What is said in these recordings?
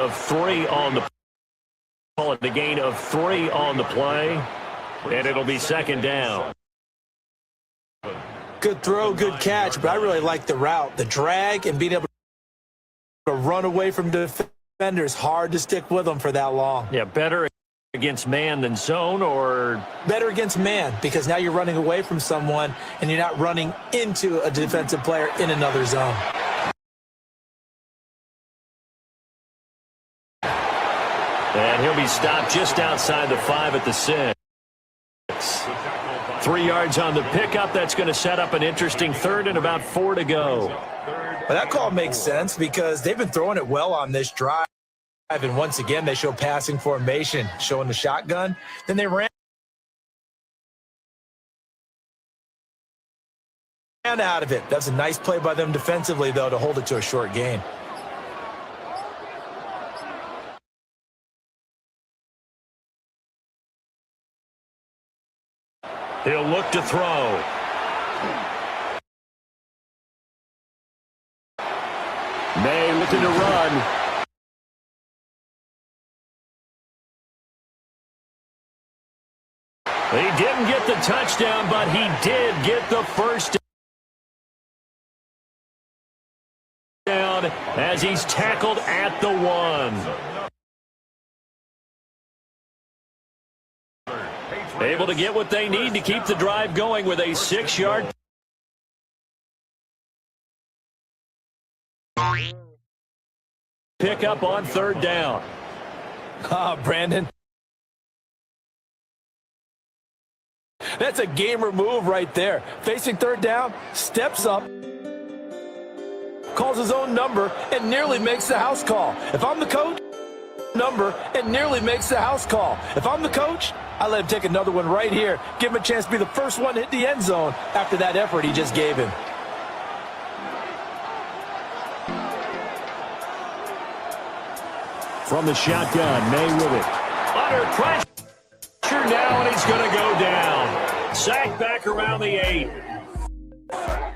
of 3 on the gain of 3 on the play, and it'll be second down. Good throw, good catch, but I really like the route, the drag, and being able to run away from defenders. Hard to stick with them for that long. Yeah, better against man than zone, or better against man, because now you're running away from someone and you're not running into a defensive player in another zone. And he'll be stopped just outside the 5 at the 6. 3 yards on the pickup. That's going to set up an interesting third and about 4 to go. Well, that call makes sense because they've been throwing it well on this drive. And once again, they show passing formation, showing the shotgun. Then they ran out of it. That's a nice play by them defensively, though, to hold it to a short gain. He'll look to throw. May looking to run. He didn't get the touchdown, but he did get the first down as he's tackled at the 1. Able to get what they need to keep the drive going with a 6-yard pickup on third down. Brandon. That's a gamer move right there. Facing third down, steps up, calls his own number, and nearly makes the house call. If I'm the coach, number, and nearly makes the house call. If I'm the coach, I let him take another one right here. Give him a chance to be the first one to hit the end zone after that effort he just gave him. From the shotgun, May with it. Under pressure now, and he's going to go down. Sacked back around the 8.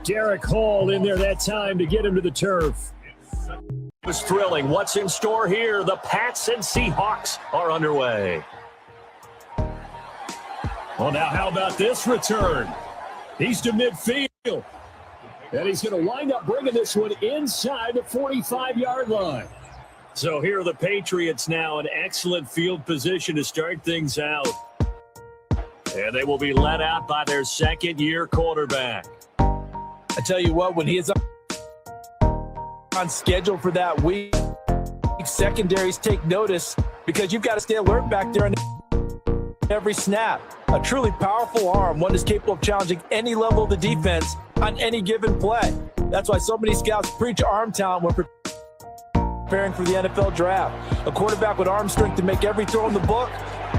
Derek Hall in there that time to get him to the turf. It was thrilling. What's in store here? The Pats and Seahawks are underway. Well, now how about this return? He's to midfield. And he's going to wind up bringing this one inside the 45-yard line. So here are the Patriots now in excellent field position to start things out. And they will be let out by their second-year quarterback. I tell you what, when he is on schedule for that week, secondaries take notice because you've got to stay alert back there on every snap. A truly powerful arm, one that's capable of challenging any level of the defense on any given play. That's why so many scouts preach arm talent when preparing for the NFL draft. A quarterback with arm strength to make every throw in the book,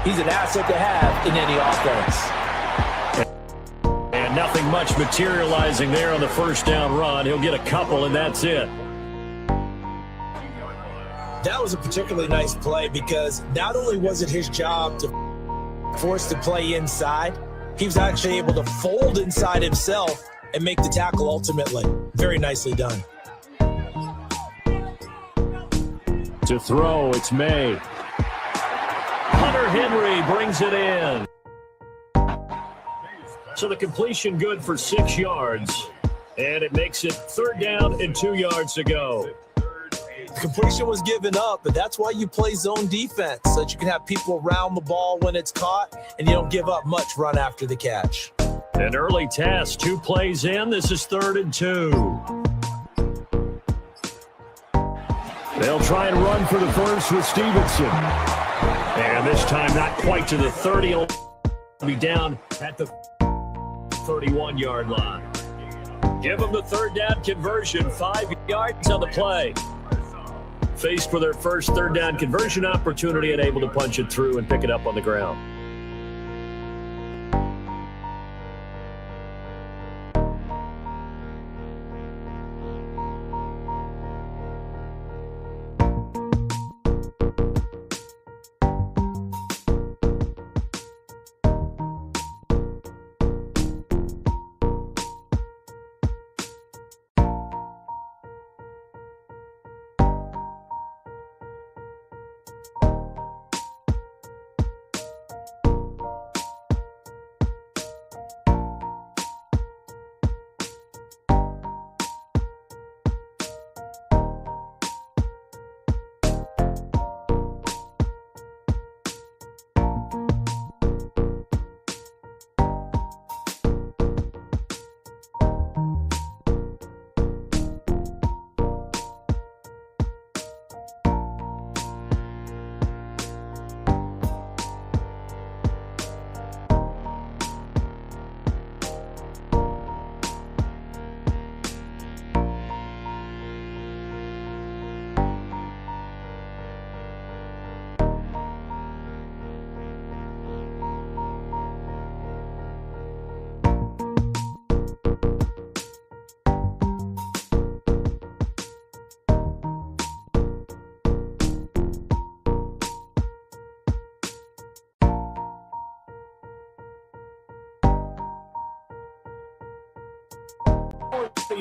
he's an asset to have in any offense. And nothing much materializing there on the first down run. He'll get a couple, and that's it. That was a particularly nice play because not only was it his job to force the play inside, he was actually able to fold inside himself and make the tackle ultimately. Very nicely done. To throw, it's May. Hunter Henry brings it in. So the completion good for 6 yards. And it makes it third down and 2 yards to go. The completion was given up, but that's why you play zone defense, so that you can have people around the ball when it's caught, and you don't give up much run after the catch. An early test, 2 plays in. This is 3rd and 2. They'll try and run for the first with Stevenson. And this time not quite to the 30. He'll be down at the 31-yard line. Give them the third down conversion, 5 yards on the play. Faced with their first third down conversion opportunity and able to punch it through and pick it up on the ground.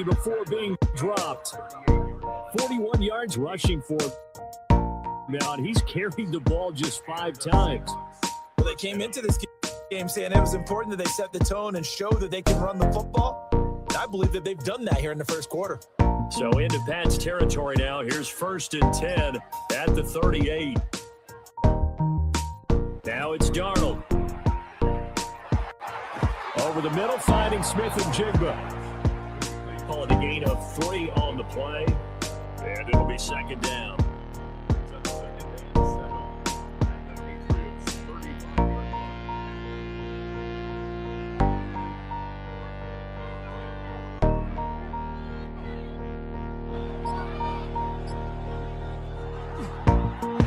before being dropped. 41 yards rushing for him. Man, he's carried the ball just 5 times. Well, they came into this game saying it was important that they set the tone and show that they can run the football. I believe that they've done that here in the first quarter. So into Pat's territory now. Here's 1st and 10 at the 38. Now it's Darnold. Over the middle, finding Smith and Jigba. Call it a gain of 3 on the play. And it'll be 2nd down.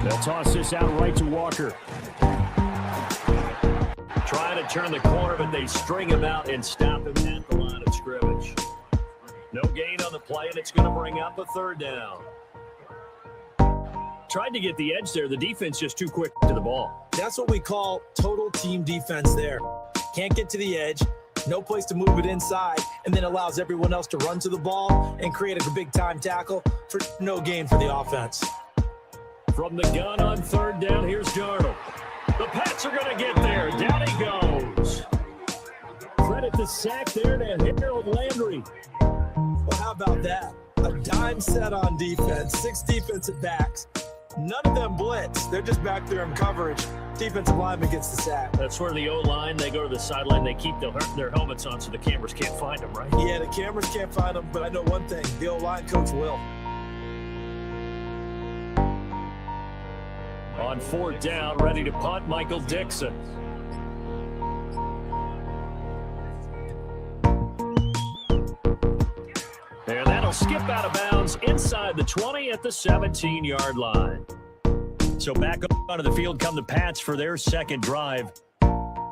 They'll toss this out right to Walker. Trying to turn the corner, but they string him out and stop him at the line of scrimmage. No gain on the play, and it's going to bring up a 3rd down. Tried to get the edge there. The defense just too quick to the ball. That's what we call total team defense there. Can't get to the edge, no place to move it inside, and then allows everyone else to run to the ball and create a big-time tackle for no gain for the offense. From the gun on 3rd down, here's Darnold. The Pats are going to get there. Down he goes. Credit the sack there to Harold Landry. Well, how about that? A dime set on defense, 6 defensive backs. None of them blitz. They're just back there in coverage. Defensive lineman gets the sack. That's where the O-line, they go to the sideline, they keep their helmets on so the cameras can't find them, right? Yeah, the cameras can't find them, but I know one thing. The O-line coach will. On 4th down, ready to punt, Michael Dixon. And that'll skip out of bounds inside the 20 at the 17-yard line. So back onto the field come the Pats for their 2nd drive.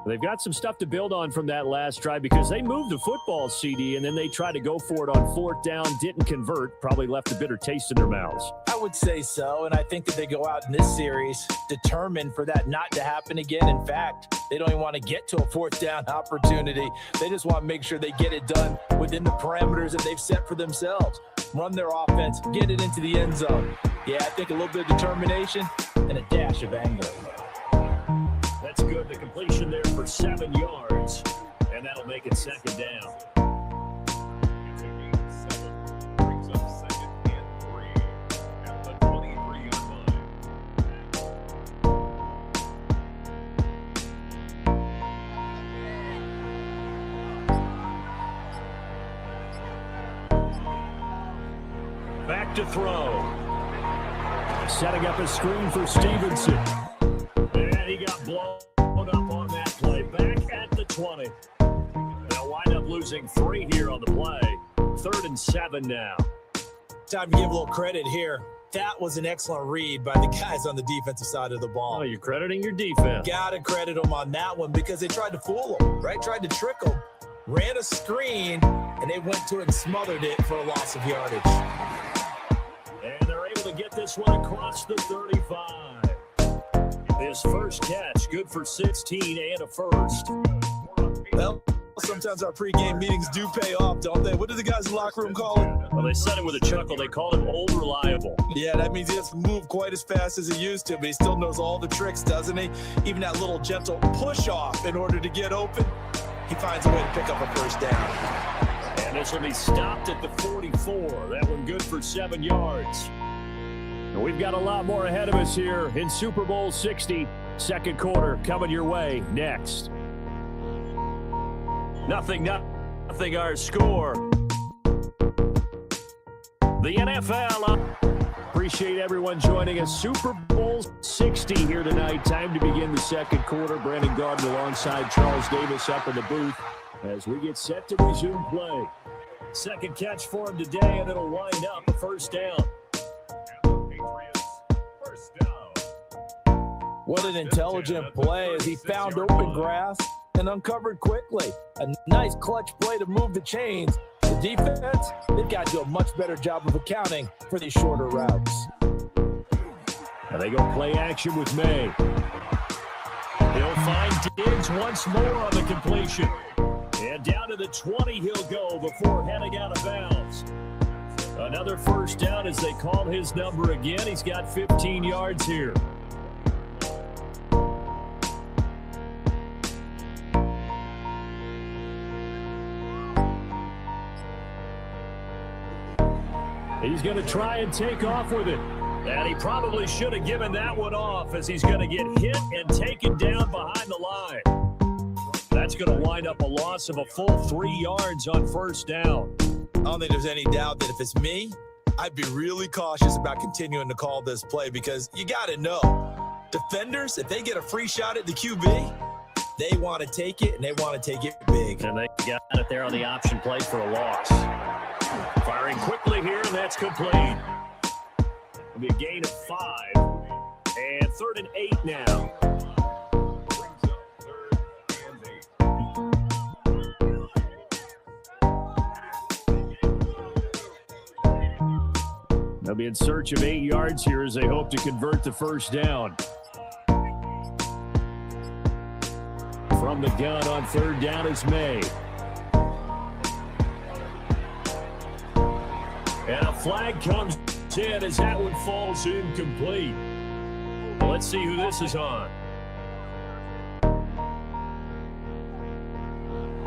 They've got some stuff to build on from that last drive because they moved the football, CD, and then they tried to go for it on 4th down, didn't convert, probably left a bitter taste in their mouths. I would say so, and I think that they go out in this series determined for that not to happen again. In fact, they don't even want to get to a 4th down opportunity. They just want to make sure they get it done within the parameters that they've set for themselves. Run their offense, get it into the end zone. Yeah, I think a little bit of determination and a dash of anger. That's good. The completion there for 7 yards, and that'll make it 2nd down. Brings up 2nd and 3 at the 23-yard line. Back to throw. Setting up a screen for Stevenson. And he got blown up on that play. Back at the 20. They'll wind up losing 3 here on the play. 3rd and 7 now. Time to give a little credit here. That was an excellent read by the guys on the defensive side of the ball. Oh, you're crediting your defense. Gotta credit them on that one because they tried to fool them, right? Tried to trick them. Ran a screen, and they went to it and smothered it for a loss of yardage. And they're able to get this one across the 35. His first catch, good for 16 and a first. Well, sometimes our pregame meetings do pay off, don't they? What do the guys in the locker room call him? Well, they said it with a chuckle. They called him Old Reliable. Yeah, that means he doesn't move quite as fast as he used to, but he still knows all the tricks, doesn't he? Even that little gentle push-off in order to get open, he finds a way to pick up a first down. And this will be stopped at the 44. That one good for 7 yards. And we've got a lot more ahead of us here in Super Bowl 60. 2nd quarter coming your way next. Nothing our score. The NFL. Appreciate everyone joining us. Super Bowl 60 here tonight. Time to begin the 2nd quarter. Brandon Gardner alongside Charles Davis up in the booth as we get set to resume play. 2nd catch for him today, and it'll wind up a first down. First down. What an intelligent play as he found open grass and uncovered quickly. A nice clutch play to move the chains. The defense, they've got to do a much better job of accounting for these shorter routes. And they go play action with May. He'll find Diggs once more on the completion. And down to the 20 he'll go before heading out of bounds. Another first down as they call his number again. He's got 15 yards here. He's going to try and take off with it. And he probably should have given that one off as he's going to get hit and taken down behind the line. That's going to wind up a loss of a full 3 yards on first down. I don't think there's any doubt that if it's me, I'd be really cautious about continuing to call this play because you got to know, defenders, if they get a free shot at the QB, they want to take it, and they want to take it big. And they got it there on the option play for a loss. Firing quickly here, and that's complete. It'll be a gain of 5. And 3rd and 8 now. Brings up 3rd and 8. They'll be in search of 8 yards here as they hope to convert the first down. From the gun on 3rd down is May. And a flag comes in as that one falls incomplete. Let's see who this is on.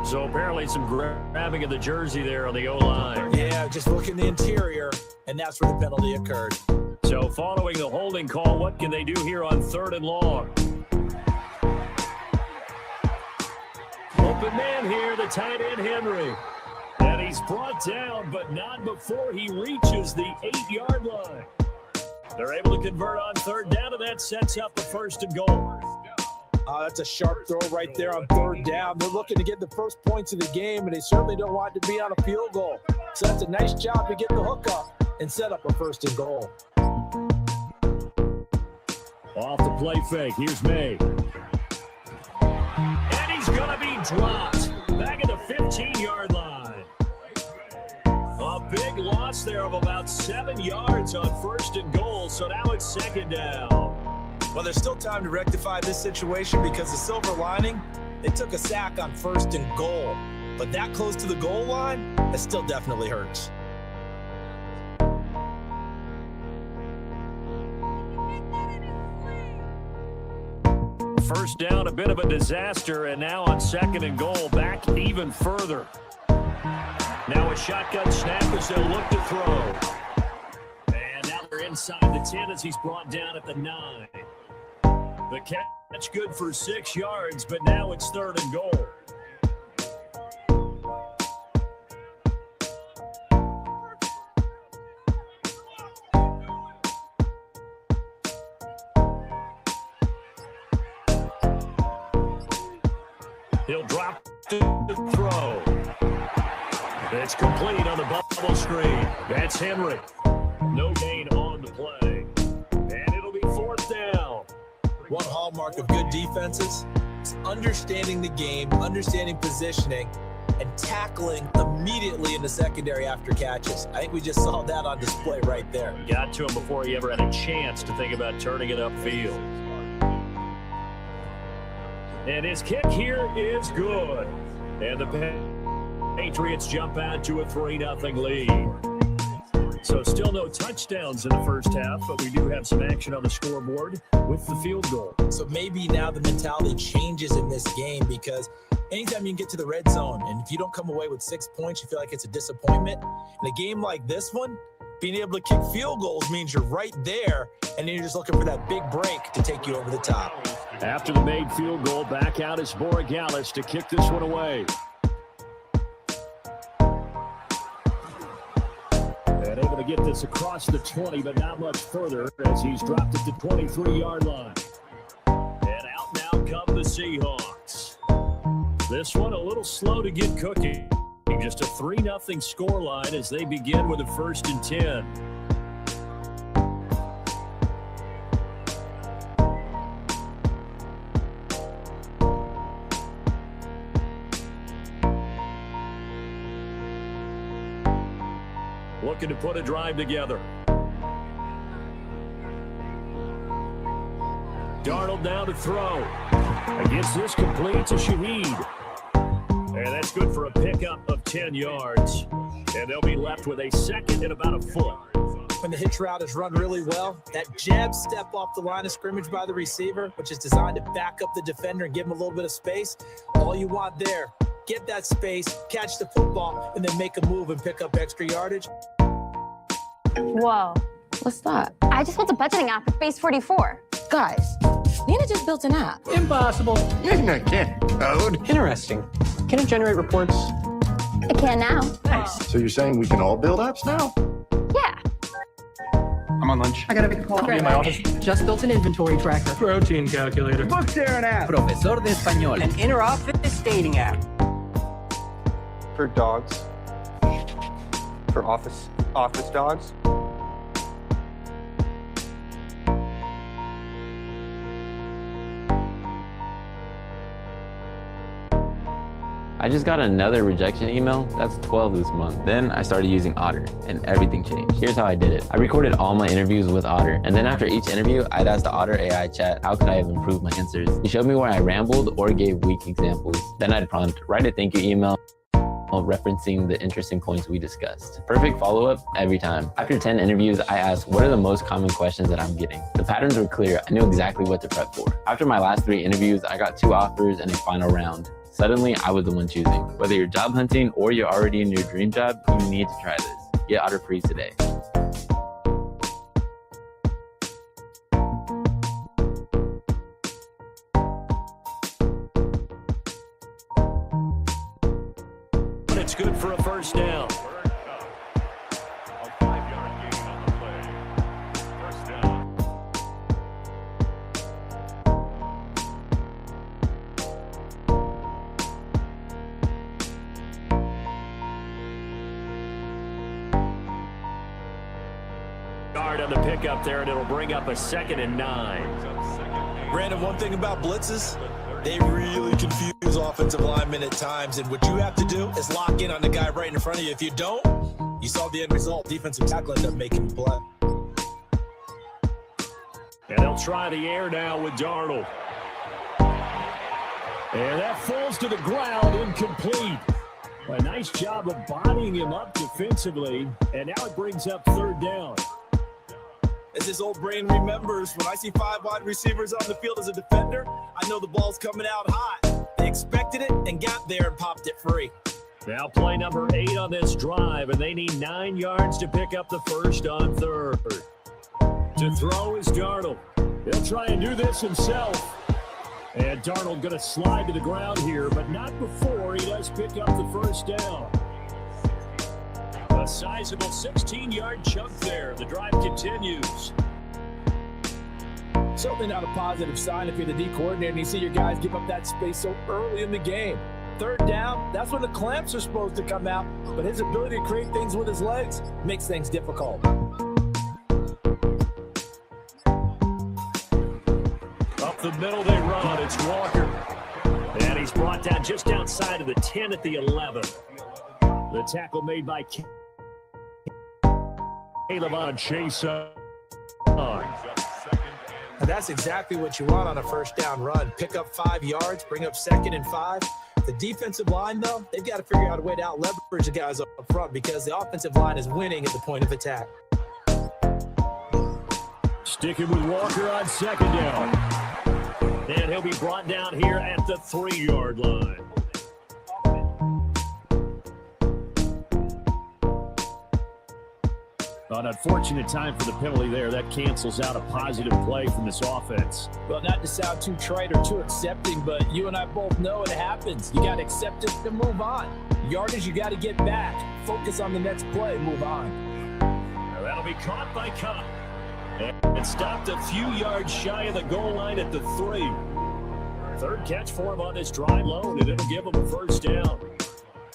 So apparently some grabbing of the jersey there on the O-line. Yeah, just look in the interior, and that's where the penalty occurred. So following the holding call, what can they do here on 3rd and long? Open man here, the tight end Henry. And he's brought down, but not before he reaches the 8-yard line. They're able to convert on 3rd down, and that sets up the 1st and goal. That's a sharp throw right there on 3rd down. They're looking to get the first points of the game, and they certainly don't want to be on a field goal. So that's a nice job to get the hook up and set up a 1st and goal. Off the play fake, here's May. And he's going to be dropped back at the 15-yard line. A big loss there of about 7 yards on 1st and goal, so now it's 2nd down. Well, there's still time to rectify this situation because the silver lining, they took a sack on 1st and goal. But that close to the goal line, that still definitely hurts. First down, a bit of a disaster, and now on 2nd and goal, back even further. Now a shotgun snap as they'll look to throw. And now they're inside the 10 as he's brought down at the 9. The catch good for 6 yards, but now it's 3rd and goal. He'll drop to throw. It's complete on the bubble screen. That's Henry. No gain on the play. And it'll be 4th down. One hallmark of good defenses is understanding the game, understanding positioning, and tackling immediately in the secondary after catches. I think we just saw that on display right there. Got to him before he ever had a chance to think about turning it upfield. And his kick here is good. And the Patriots jump out to a 3-0 lead. So still no touchdowns in the first half, but we do have some action on the scoreboard with the field goal. So maybe now the mentality changes in this game because anytime you can get to the red zone and if you don't come away with 6 points, you feel like it's a disappointment. In a game like this one, being able to kick field goals means you're right there, and then you're just looking for that big break to take you over the top. After the made field goal, back out is Borregales to kick this one away. And able to get this across the 20, but not much further as he's dropped at the 23-yard line. And out now come the Seahawks. This one a little slow to get cooking. Just a 3-0 scoreline as they begin with a 1st and 10. Looking to put a drive together. Darnold down to throw. Against this complete to Shaheed. And that's good for a pickup of 10 yards. And they'll be left with a second and about a foot. When the hitch route is run really well, that jab step off the line of scrimmage by the receiver, which is designed to back up the defender and give him a little bit of space, all you want there, get that space, catch the football, and then make a move and pick up extra yardage. Whoa. What's that? I just built a budgeting app with Base 44. Guys, Nina just built an app. Impossible. Nina can't code. Interesting. Can it generate reports? I can now. Nice. So you're saying we can all build apps now? Yeah. I'm on lunch. I gotta make a call. In my office. Just built an inventory tracker. Protein calculator. Book there an app. Profesor de Español. An inter-office dating app. For dogs. For office dogs. I just got another rejection email. That's 12 this month. Then I started using Otter and everything changed. Here's how I did it. I recorded all my interviews with Otter. And then after each interview, I'd ask the Otter AI chat, how could I have improved my answers? It showed me where I rambled or gave weak examples. Then I'd prompt, write a thank you email referencing the interesting points we discussed. Perfect follow-up every time. After 10 interviews, I asked, what are the most common questions that I'm getting? The patterns were clear. I knew exactly what to prep for. After my last 3 interviews, I got 2 offers and a final round. Suddenly, I was the one choosing. Whether you're job hunting or you're already in your dream job, you need to try this. Get Otter free today. It's good for a first down. A 5-yard gain on the play. First down. Guard on the pickup there, and it'll bring up a 2nd and 9. Brandon, one thing about blitzes, they really confuse offensive linemen at times, and what you have to do is lock in on the guy right in front of you. If you don't, you saw the end result. Defensive tackle ended up making the play. And they'll try the air now with Darnold. And that falls to the ground, incomplete. A nice job of bodying him up defensively, and now it brings up 3rd down. As his old brain remembers, when I see 5 wide receivers on the field as a defender, I know the ball's coming out hot. They expected it and got there and popped it free. Now play number 8 on this drive, and they need 9 yards to pick up the first on 3rd. To throw is Darnold. He'll try and do this himself. And Darnold going to slide to the ground here, but not before he does pick up the first down. A sizable 16-yard chunk there. The drive continues. Certainly not a positive sign if you're the D coordinator and you see your guys give up that space so early in the game. 3rd down, that's when the clamps are supposed to come out, but his ability to create things with his legs makes things difficult. Up the middle they run. It's Walker. And he's brought down just outside of the 10 at the 11. The tackle made by Caleb on Chase. And that's exactly what you want on a first down run. Pick up 5 yards, bring up 2nd and 5. The defensive line, though, they've got to figure out a way to out-leverage the guys up front because the offensive line is winning at the point of attack. Sticking with Walker on 2nd down. And he'll be brought down here at the 3-yard line. An unfortunate time for the penalty there. That cancels out a positive play from this offense. Well, not to sound too trite or too accepting, but you and I both know it happens. You got to accept it and move on. Yardage, you got to get back. Focus on the next play, move on. Now that'll be caught by Cup. And stopped a few yards shy of the goal line at the 3. 3rd catch for him on this drive load, and it'll give him a first down.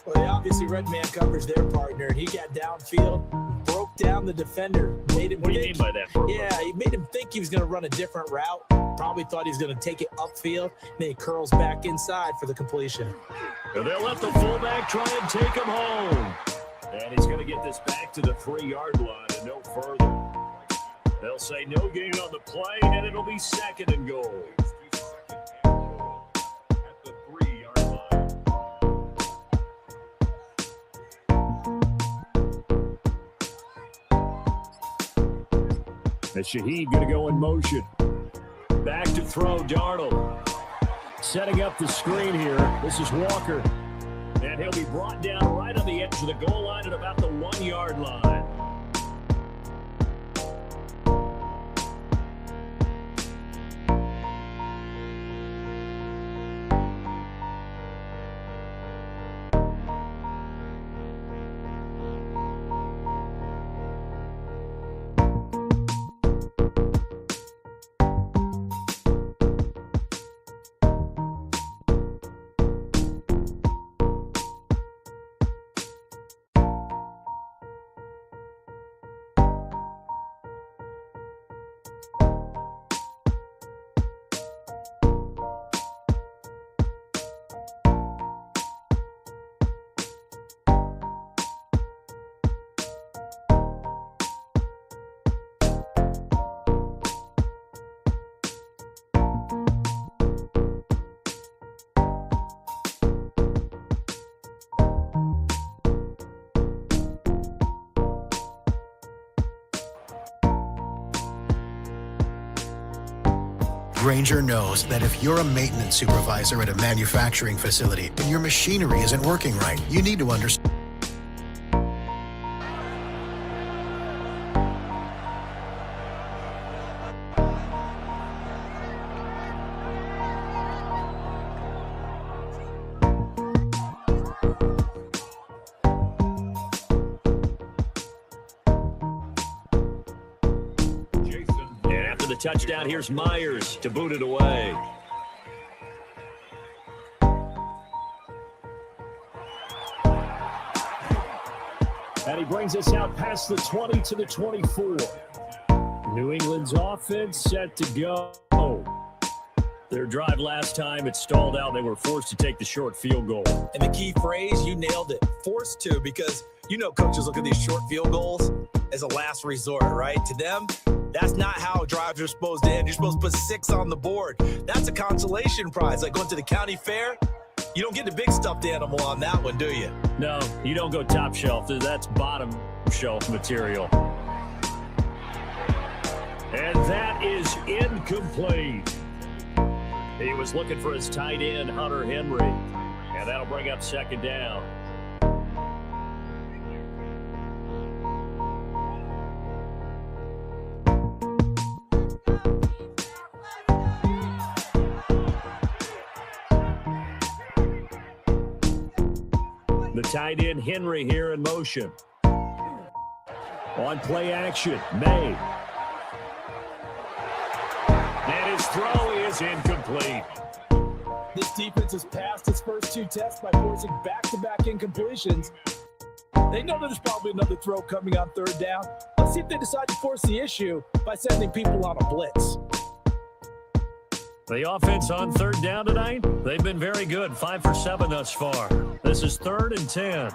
Well, they obviously red man covers their partner, and he got downfield, broke down the defender. Made him what do you mean by that? Yeah, he made him think he was going to run a different route. Probably thought he was going to take it upfield. Then he curls back inside for the completion. And they'll let the fullback try and take him home. And he's going to get this back to the 3-yard line and no further. They'll say no gain on the play, and it'll be 2nd and goal. At the 3-yard line. As Shaheed going to go in motion. Back to throw, Darnold. Setting up the screen here. This is Walker. And he'll be brought down right on the edge of the goal line at about the 1 yard line. Grainger knows that if you're a maintenance supervisor at a manufacturing facility and your machinery isn't working right, you need to understand. Touchdown. Here's Myers to boot it away. And he brings us out past the 20 to the 24. New England's offense set to go. Their drive last time, it stalled out. They were forced to take the short field goal. And the key phrase, you nailed it. Forced to, because you know coaches look at these short field goals as a last resort, right? To them, that's not how drives are supposed to end. You're supposed to put 6 on the board. That's a consolation prize. Like going to the county fair, you don't get the big stuffed animal on that one, do you? No, you don't go top shelf. That's bottom shelf material. And that is incomplete. He was looking for his tight end, Hunter Henry. And that'll bring up second down. The tight end Henry here in motion. On play action, May. And his throw is incomplete. This defense has passed its first 2 tests by forcing back-to-back incompletions. They know that there's probably another throw coming on third down. Let's see if they decide to force the issue by sending people on a blitz. The offense on third down tonight, they've been very good. 5 for 7 thus far. This is 3rd and 10.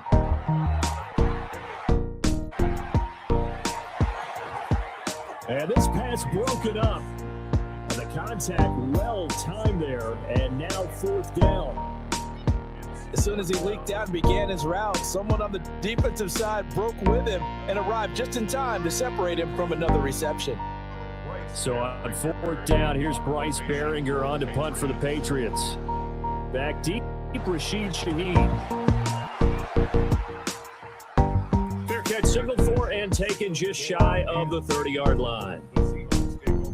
And this pass broken up. And the contact well timed there. And now 4th down. As soon as he leaked out and began his route, someone on the defensive side broke with him and arrived just in time to separate him from another reception. So on 4th down, here's Bryce Baringer on to punt for the Patriots. Back deep, Rashid Shaheed. Fair catch, signaled for and taken just shy of the 30-yard line.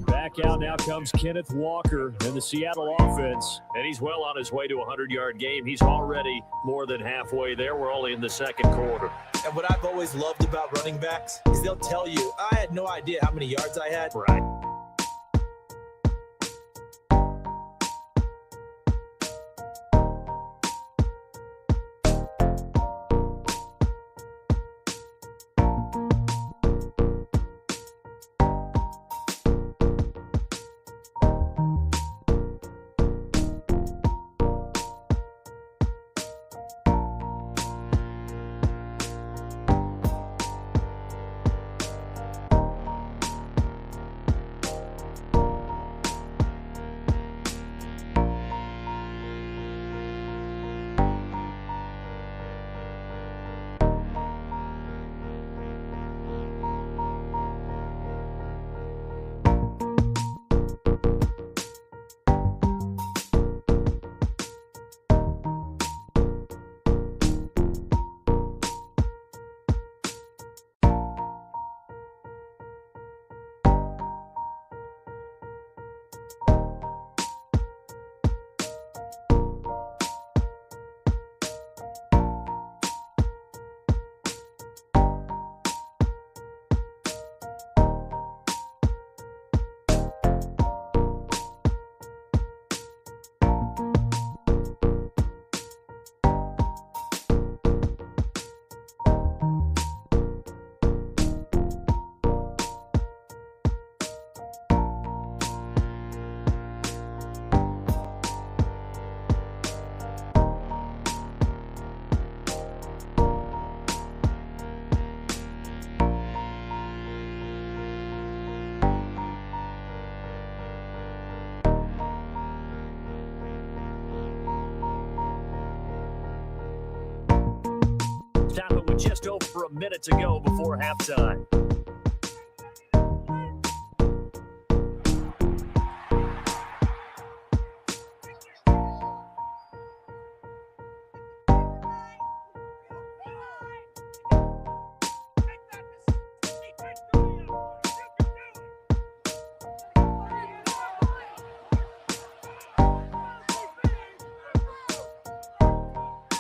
Back out now comes Kenneth Walker in the Seattle offense, and he's well on his way to a 100-yard game. He's already more than halfway there. We're only in the second quarter. And what I've always loved about running backs is they'll tell you, I had no idea how many yards I had. Right. just over a minute to go before halftime.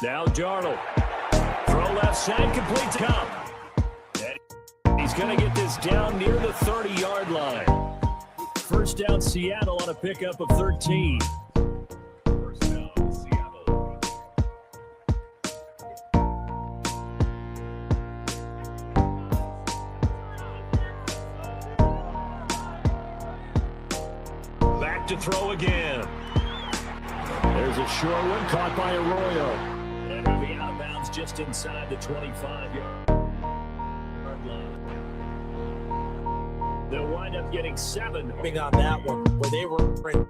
Now Darnold. Throw left side, complete to Cup. And he's going to get this down near the 30-yard line. First down, Seattle on a pickup of 13. First down, Seattle. Back to throw again. There's a short one caught by Arroyo. And it'll be out of bounds just inside the 25-yard line. They'll wind up getting 7. On that one, where they were in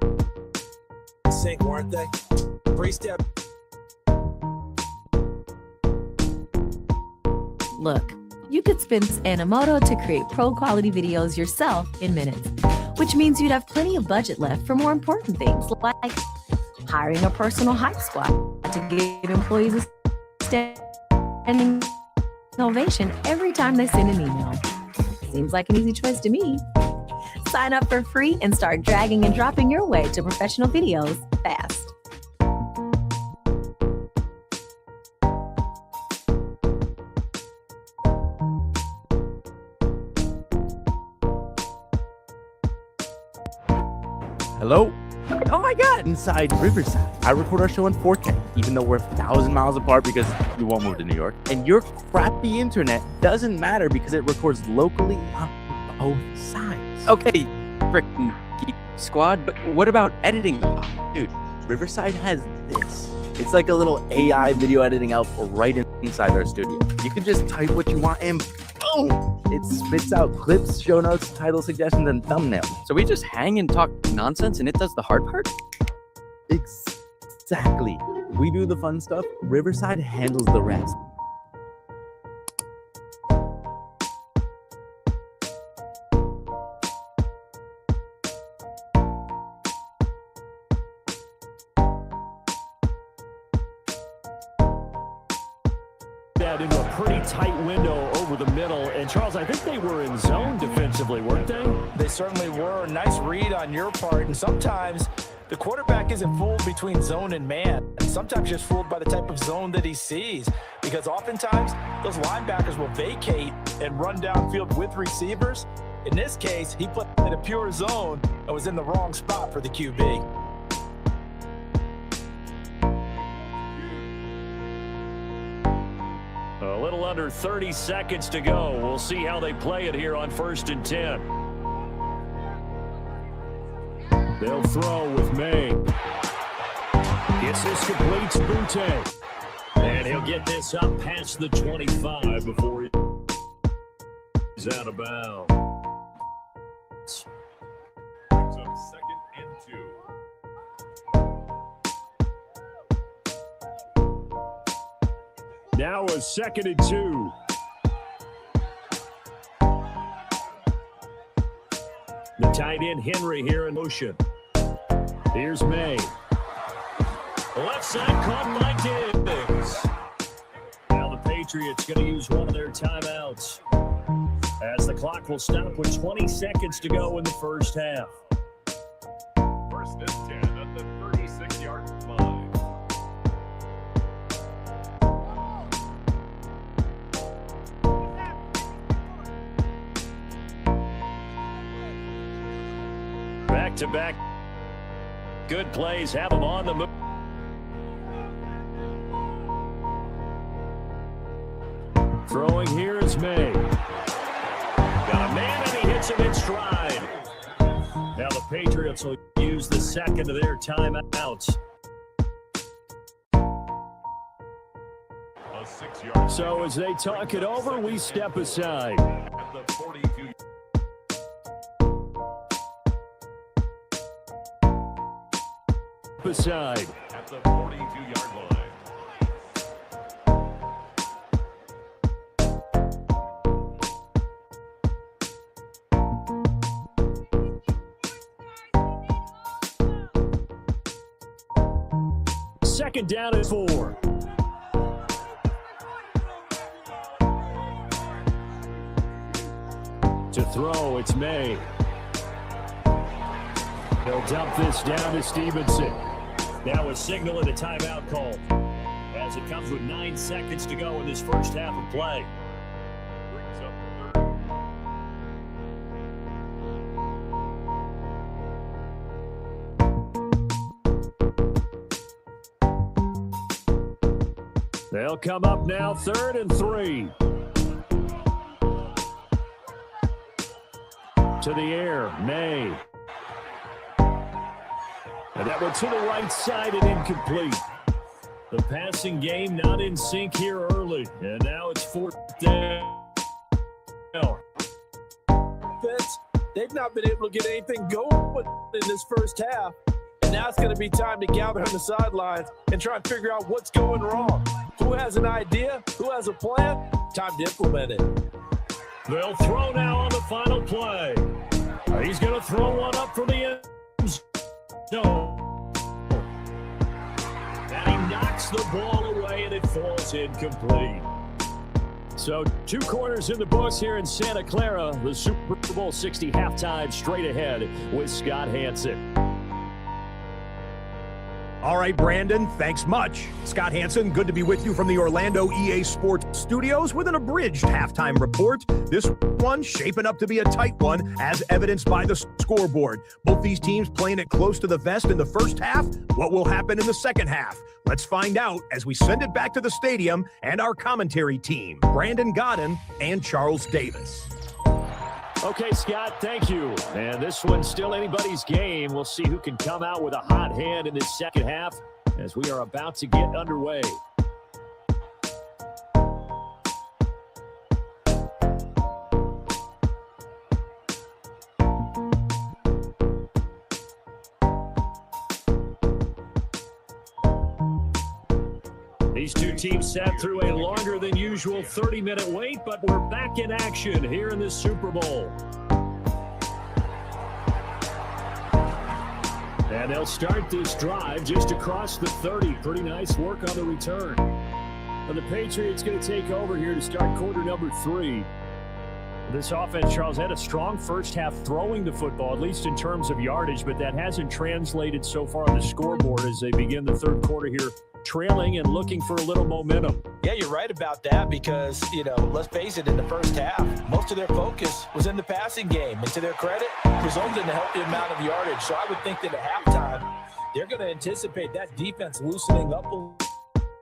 sync, weren't they? Three-step. Look, you could spin Animoto to create pro-quality videos yourself in minutes, which means you'd have plenty of budget left for more important things like hiring a personal hype squad to give employees a standing ovation every time they send an email. Seems like an easy choice to me. Sign up for free and start dragging and dropping your way to professional videos fast. Hello? Oh my God! Inside Riverside. I record our show in 4K, even though we're 1,000 miles apart because we won't move to New York. And your crappy internet doesn't matter because it records locally on both sides. Okay, frickin' Geek Squad, but what about editing? Dude, Riverside has this. It's like a little AI video editing output right inside our studio. You can just type what you want and boom! It spits out clips, show notes, title suggestions, and thumbnails. So we just hang and talk nonsense and it does the hard part? Exactly. We do the fun stuff. Riverside handles the rest. That into a pretty tight window over the middle. And Charles, I think they were in zone defensively, weren't they? They certainly were. Nice read on your part. And sometimes the quarterback isn't fooled between zone and man. And sometimes just fooled by the type of zone that he sees. Because oftentimes those linebackers will vacate and run downfield with receivers. In this case, he played in a pure zone and was in the wrong spot for the QB. A little under 30 seconds to go. We'll see how they play it here on 1st and 10. They'll throw with May. Gets this complete to Butte. And he'll get this up past the 25 before he's out of bounds. Brings up 2nd and 2. Now a 2nd and 2. The tight end Henry here in motion. Here's May. Left side caught by Diggs. Now the Patriots going to use one of their timeouts, as the clock will stop with 20 seconds to go in the first half. 1st and 10 at the 36-yard line. Back-to-back good plays have them on the move. Throwing here is May. Got a man and he hits him in stride. Now the Patriots will use the second of their timeouts. A 6-yard. So as they talk it over, we step aside. At the 42. Aside. At the 42-yard line. second down and 4. To throw, it's May. He'll dump this down to Stevenson. Now a signal and a timeout call as it comes with 9 seconds to go in this first half of play. Brings up They'll come up now, 3rd and 3. To the air, May. And that one to the right side and incomplete. The passing game not in sync here early. And now it's 4th down. Vince, they've not been able to get anything going in this first half. And now it's going to be time to gather on the sidelines and try and figure out what's going wrong. Who has an idea? Who has a plan? Time to implement it. They'll throw now on the final play. He's going to throw one up for the end zone. And he knocks the ball away and it falls incomplete. So 2 quarters in the books here in Santa Clara. The Super Bowl 60 halftime straight ahead with Scott Hanson. All right, Brandon, thanks much. Scott Hanson, good to be with you from the Orlando EA Sports Studios with an abridged halftime report. This one shaping up to be a tight one, as evidenced by the scoreboard. Both these teams playing it close to the vest in the first half. What will happen in the second half? Let's find out as we send it back to the stadium and our commentary team, Brandon Godden and Charles Davis. Okay, Scott, thank you. And this one's still anybody's game. We'll see who can come out with a hot hand in this second half as we are about to get underway. These two teams sat through a longer than usual 30-minute wait, but we're back in action here in this Super Bowl. And they'll start this drive just across the 30. Pretty nice work on the return. And the Patriots going to take over here to start quarter number 3. This offense, Charles, had a strong first half throwing the football, at least in terms of yardage, but that hasn't translated so far on the scoreboard as they begin the third quarter here, trailing and looking for a little momentum. Yeah, you're right about that because, let's face it, in the first half, most of their focus was in the passing game. And to their credit, resulted in a healthy amount of yardage. So I would think that at halftime, they're going to anticipate that defense loosening up a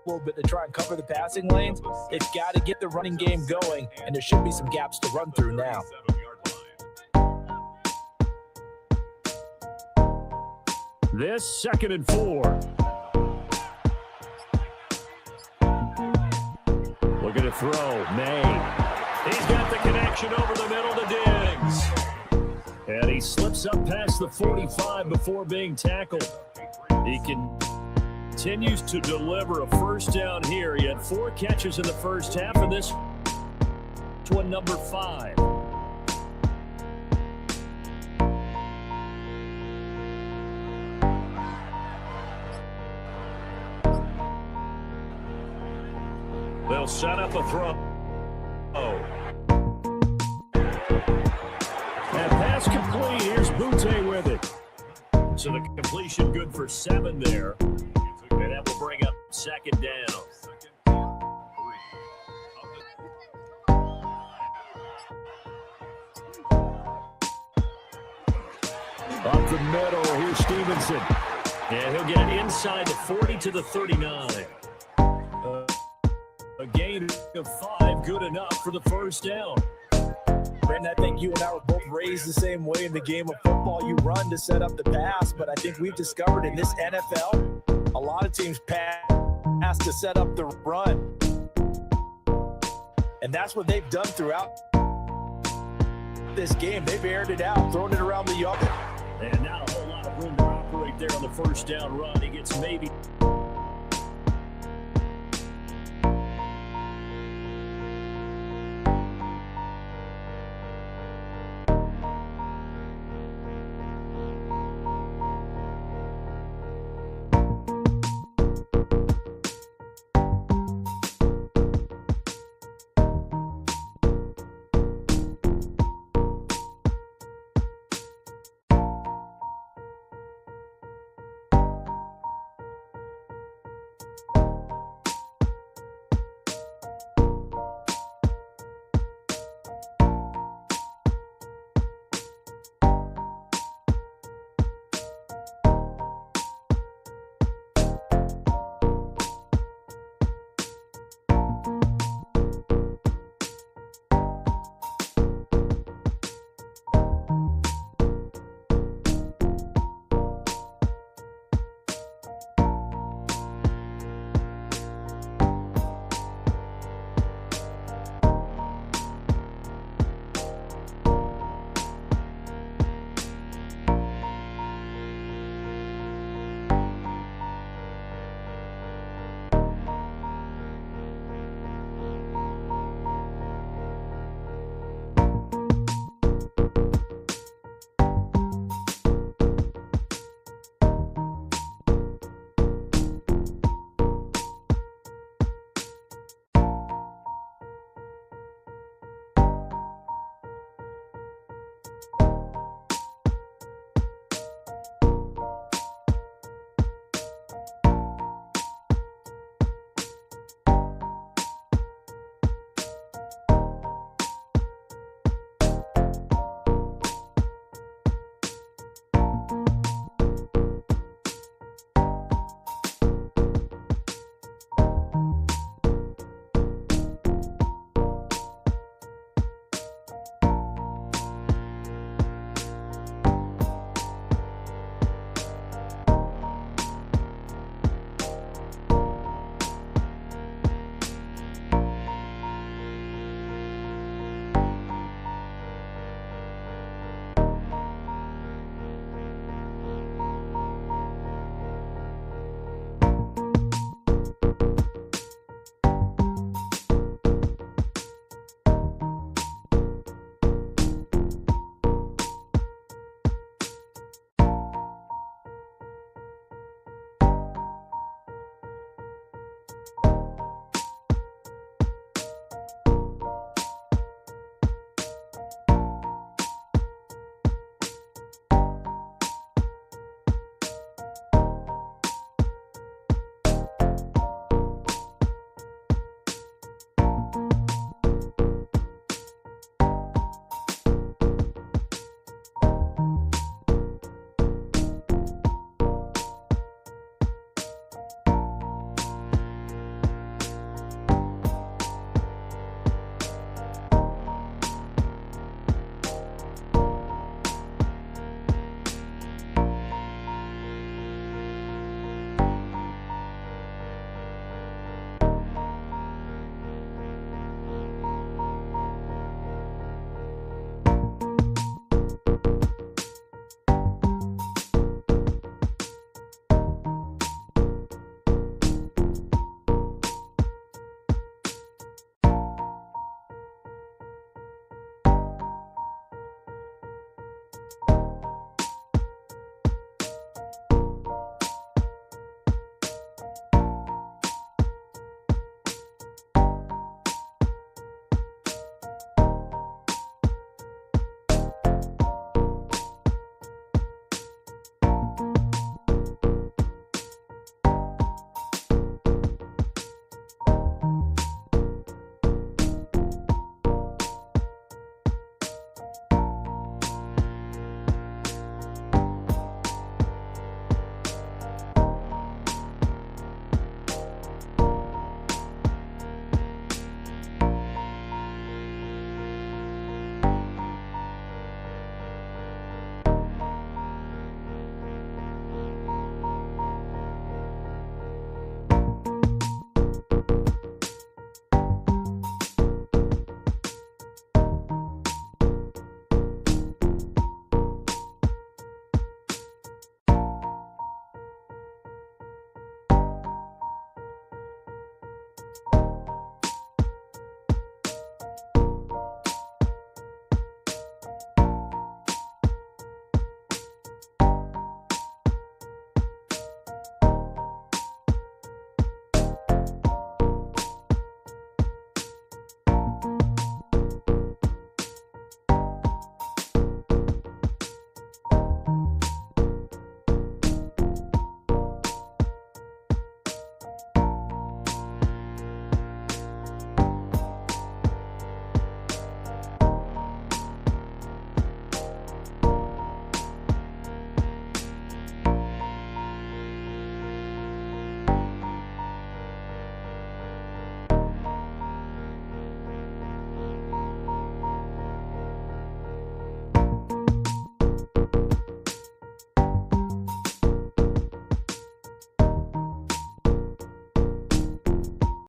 little bit to try and cover the passing lanes. They've got to get the running game going, and there should be some gaps to run through now. This 2nd and 4. Looking to throw, May. He's got the connection over the middle to Diggs. And he slips up past the 45 before being tackled. He continues to deliver a first down here. He had 4 catches in the first half, and this one number 5. They'll set up a throw. And pass complete. Here's Butte with it. So the completion good for 7 there. And that will bring up 2nd down. Up the middle, here's Stevenson. And he'll get it inside the 40 to the 39. A gain of 5, good enough for the first down. Brandon, I think you and I were both raised the same way in the game of football. You run to set up the pass, but I think we've discovered in this NFL, a lot of teams pass to set up the run. And that's what they've done throughout this game. They've aired it out, thrown it around the yard. And not a whole lot of room to operate there on the first down run. He gets maybe